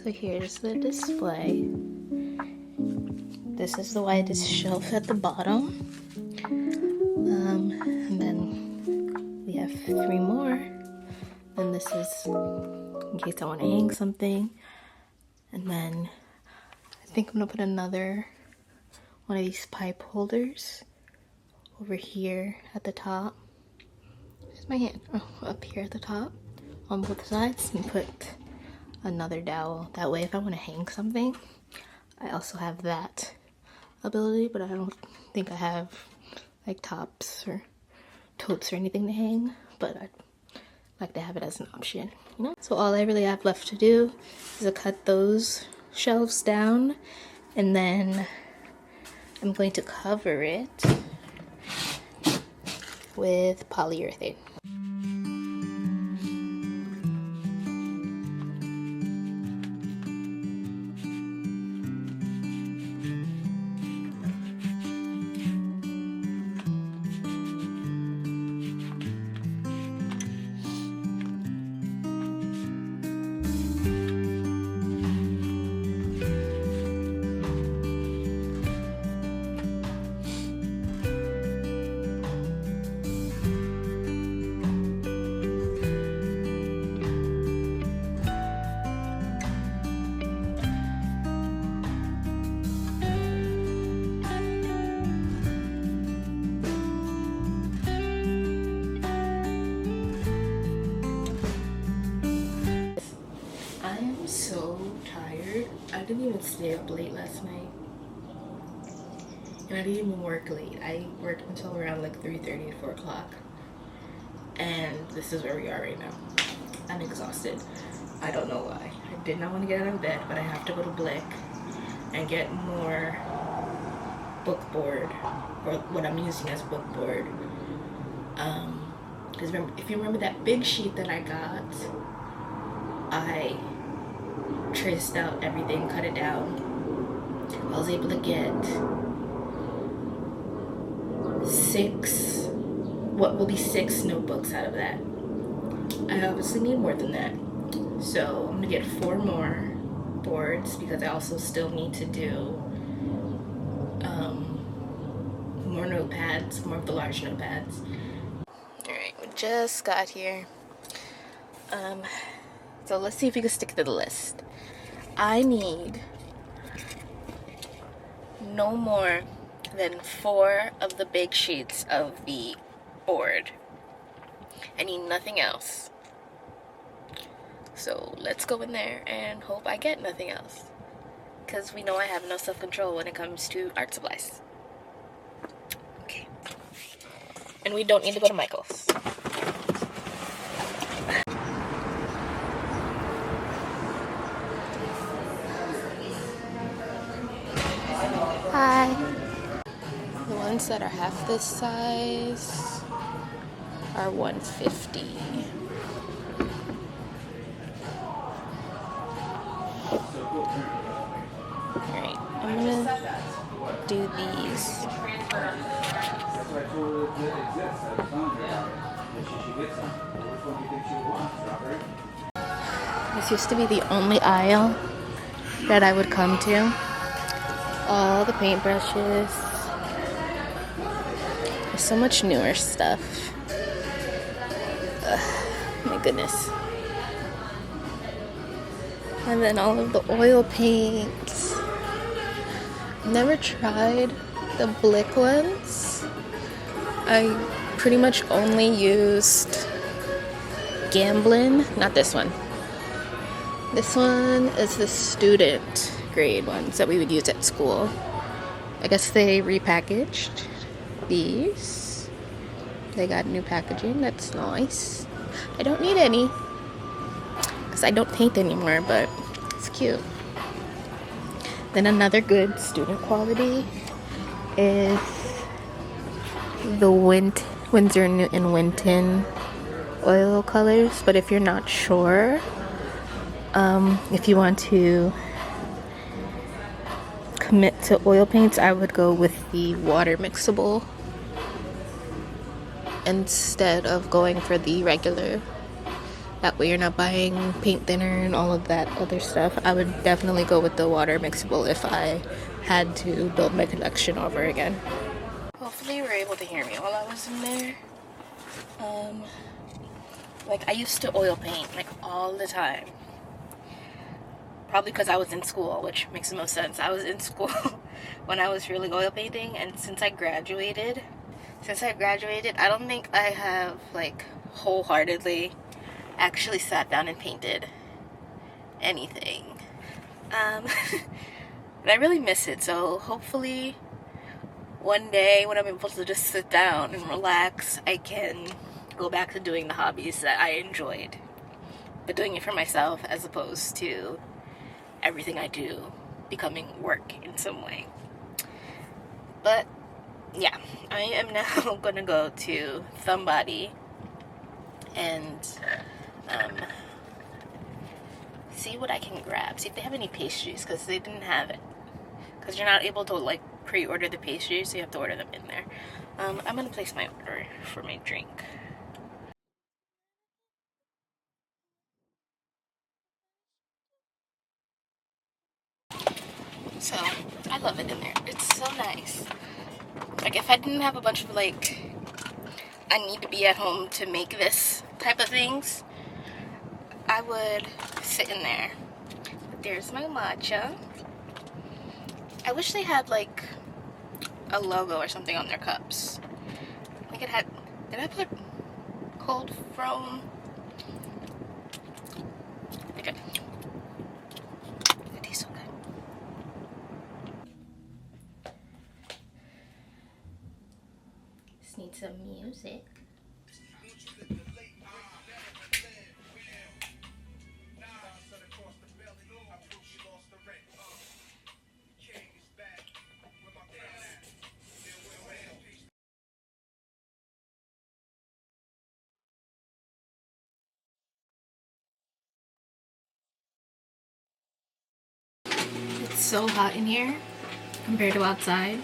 So here's the display. This is the widest shelf at the bottom. And then we have 3 more. And this is in case I want to hang something. And then I think I'm gonna put another one of these pipe holders over here at the top. Here's my hand. Oh, up here at the top on both sides, and put another dowel. That way, if I want to hang something, I also have that ability. But I don't think I have like tops or totes or anything to hang. But I'd like to have it as an option, you know? So all I really have left to do is to cut those shelves down, and then I'm going to cover it with polyurethane. So tired. I didn't even stay up late last night, and I didn't even work late. I worked until around like 3:30 or 4 o'clock, and this is where we are right now. I'm exhausted. I don't know why. I did not want to get out of bed, but I have to go to Blick and get more book board, or what I'm using as book board. Because if you remember that big sheet that I got, I traced out everything, cut it down. I was able to get 6 notebooks out of that. I obviously need more than that. So I'm gonna get 4 more boards, because I also still need to do more notepads, more of the large notepads. Alright, we just got here. So let's see if we can stick to the list. I need no more than 4 of the big sheets of the board. I need nothing else. So let's go in there and hope I get nothing else, because we know I have no self-control when it comes to art supplies. Okay. And we don't need to go to Michael's. Hi. The ones that are half this size are $150. Alright, I'm gonna do these. This used to be the only aisle that I would come to. All the paintbrushes. There's so much newer stuff. Ugh, my goodness. And then all of the oil paints. Never tried the Blick ones. I pretty much only used Gamblin, not this one. This one is the student grade ones that we would use at school. I guess they repackaged these. They got new packaging. That's nice. I don't need any because I don't paint anymore, but it's cute. Then another good student quality is the Winsor Newton Winton oil colors. But if you're not sure, if you want to commit to oil paints, I would go with the water mixable instead of going for the regular That way you're not buying paint thinner and all of that other stuff. I would definitely go with the water mixable if I had to build my collection over again. Hopefully you were able to hear me while I was in there. Like, I used to oil paint like all the time. Probably because I was in school, which makes the most sense. I was in school when I was really oil painting, and since I graduated, I don't think I have like wholeheartedly actually sat down and painted anything. And I really miss it, so hopefully one day when I'm able to just sit down and relax, I can go back to doing the hobbies that I enjoyed, but doing it for myself as opposed to everything I do becoming work in some way. But yeah, I am now gonna go to Somebody and see what I can grab, see if they have any pastries, because they didn't have it, because you're not able to like pre-order the pastries, so you have to order them in there. I'm gonna place my order for my drink. So I love it in there. It's so nice. Like, if I didn't have a bunch of like, I need to be at home to make this type of things, I would sit in there. But there's my matcha. I wish they had like a logo or something on their cups. Like it had, did I put cold foam? Okay. It tastes so good. Just need some music. It's so hot in here compared to outside.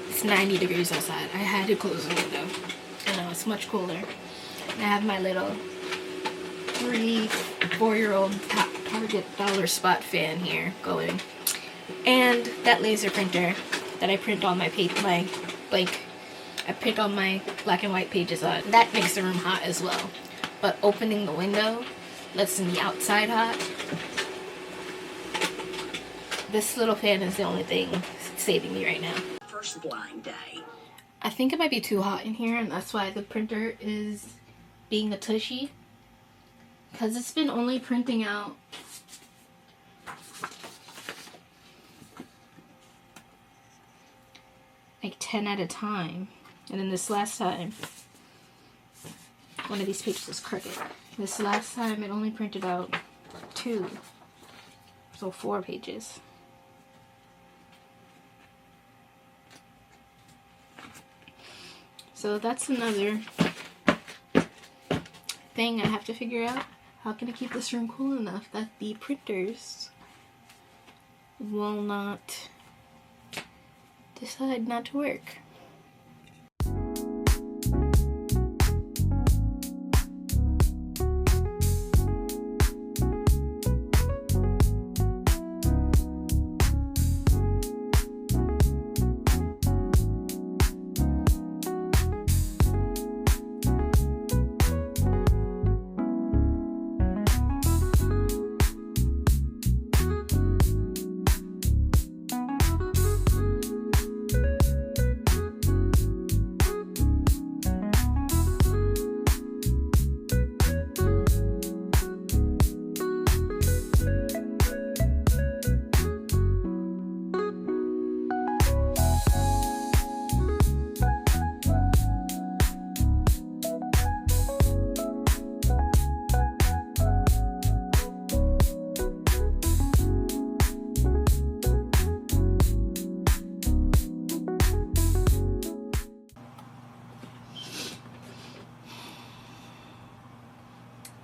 It's 90 degrees outside. I had to close the window. I know, it's much cooler. I have my little 3-4-year-old Target dollar spot fan here going. And that laser printer that I print all my I print all my black and white pages on. That makes the room hot as well. But opening the window lets in the outside hot. This little fan is the only thing saving me right now. First blind day. I think it might be too hot in here, and that's why the printer is being a tushy. Because it's been only printing out like 10 at a time. And then this last time, one of these pages was crooked. This last time it only printed out 2. So 4 pages. So that's another thing I have to figure out. How can I keep this room cool enough that the printers will not decide not to work?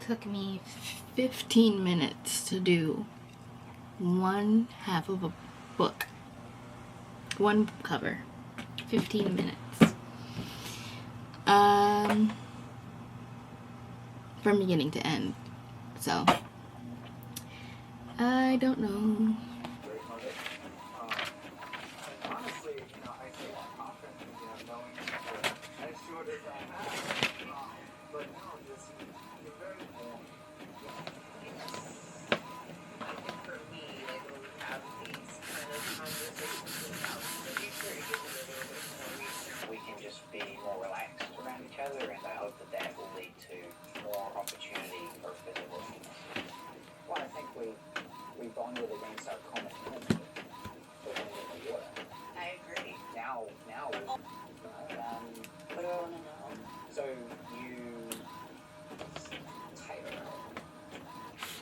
Took me 15 minutes to do one half of a book. One cover. 15 minutes. from beginning to end. So I don't know. We can just be more relaxed around each other, and I hope that that will lead to more opportunity for physical fitness. Well, I think we bonded against our common enemy, the wind and the water. I agree. Now what do I want to know? So you Taylor.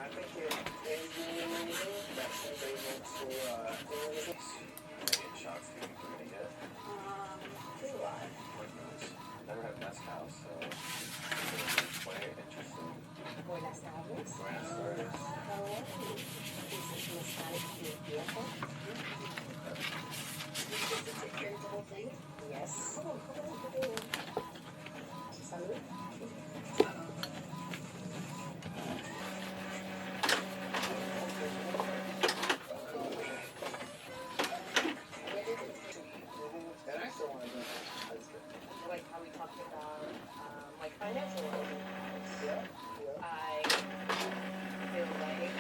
I think it is that's able to shots to be pretty good. Do what? Never had mezcal, so it's quite interesting. Buenas tardes. Buenas tardes. This is mezcal viejo. Is this a drinkable thing? Yes. Salud. Like how we talked about like financial wellness. I feel like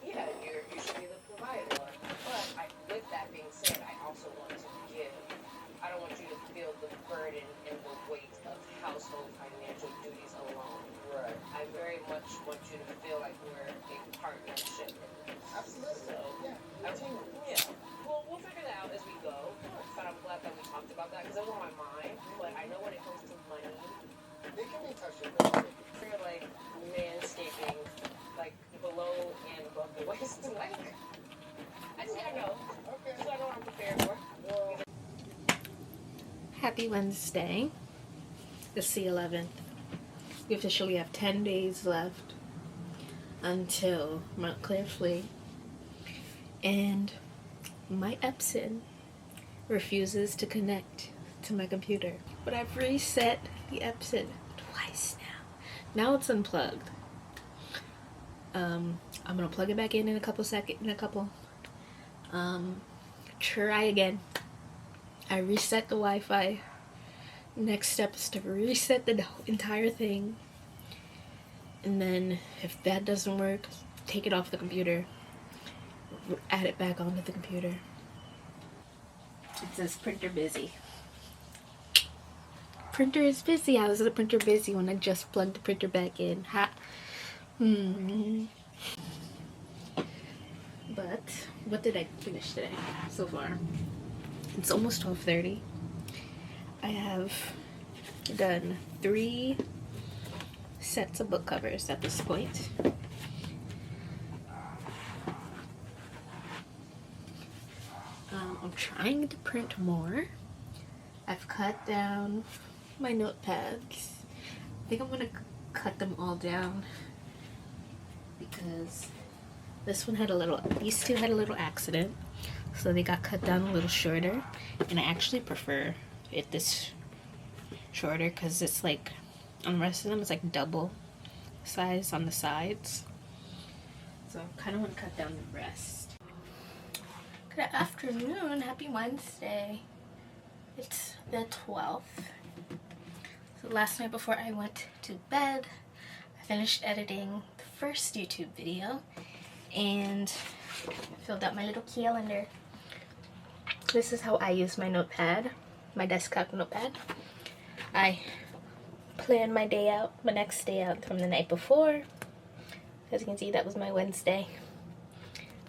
you should be the provider. But with that being said, I also want to give. I don't want you to feel the burden and the weight of household financial duties alone. Right. I very much want you to feel like we're a partnership. Absolutely. So, yeah. Well, we'll figure that out as we go. But I'm glad that we talked about that because it was on my mind. But I know when it comes to money, it can be touchy. We're like manscaping, like below and above the waist. Like, I just gotta know. Okay. So I know what I'm prepared for. Well, Happy Wednesday. It's the 11th. We officially have 10 days left until Montclair Flea. And my Epson refuses to connect to my computer. But I've reset the Epson twice now. Now it's unplugged. I'm gonna plug it back in a couple seconds. Try again. I reset the Wi-Fi. Next step is to reset the entire thing. And then if that doesn't work, take it off the computer. Add it back onto the computer. It says printer busy. Printer is busy. How is the printer busy when I just plugged the printer back in? But what did I finish today so far? It's almost 12:30. I have done 3 sets of book covers at this point. I'm trying to print more. I've cut down my notepads. I think I'm gonna cut them all down because these two had a little accident, so they got cut down a little shorter, and I actually prefer it this shorter because it's like on the rest of them it's like double size on the sides, so I kind of want to cut down the rest. Good afternoon, happy Wednesday. It's the 12th. So last night before I went to bed, I finished editing the first YouTube video and filled out my little calendar. This is how I use my notepad, my desktop notepad. I plan my day out, my next day out from the night before. As you can see, that was my Wednesday.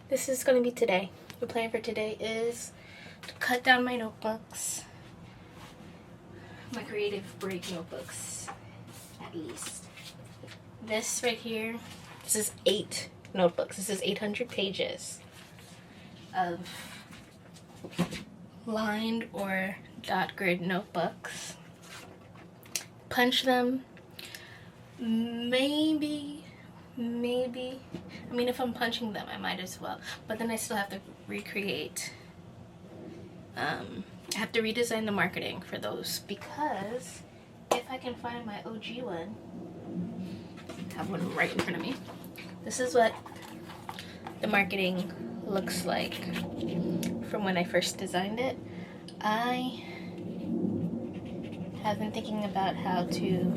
This is going to be today. The plan for today is to cut down my notebooks, my creative break notebooks, at least. This right here, this is 8 notebooks. This is 800 pages of lined or dot grid notebooks. Punch them. Maybe, I mean, if I'm punching them, I might as well. But then I still have to recreate. I have to redesign the marketing for those because if I can find my OG one, have one right in front of me. This is what the marketing looks like from when I first designed it. I have been thinking about how to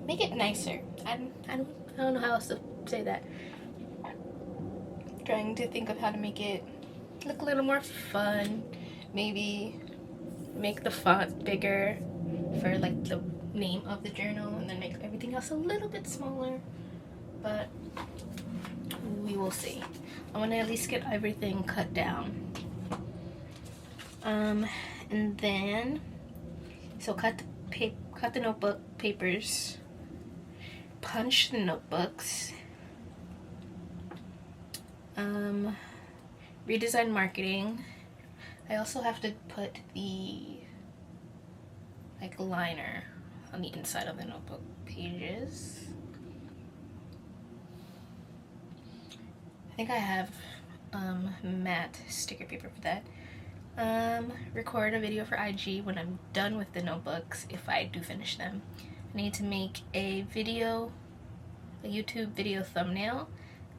make it nicer. I don't know how else to say that. Trying to think of how to make it look a little more fun. Maybe make the font bigger for like the name of the journal, and then make everything else a little bit smaller. But we will see. I want to at least get everything cut down. And then, so cut the notebook papers, punch the notebooks, redesign marketing. I also have to put the like liner on the inside of the notebook pages. I think I have matte sticker paper for that. Record a video for IG when I'm done with the notebooks, if I do finish them. I need to make a video, a YouTube video thumbnail,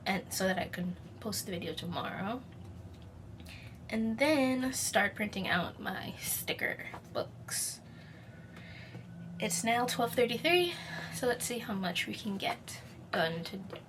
and so that I can post the video tomorrow. And then start printing out my sticker books. It's now 12:33, so let's see how much we can get done today.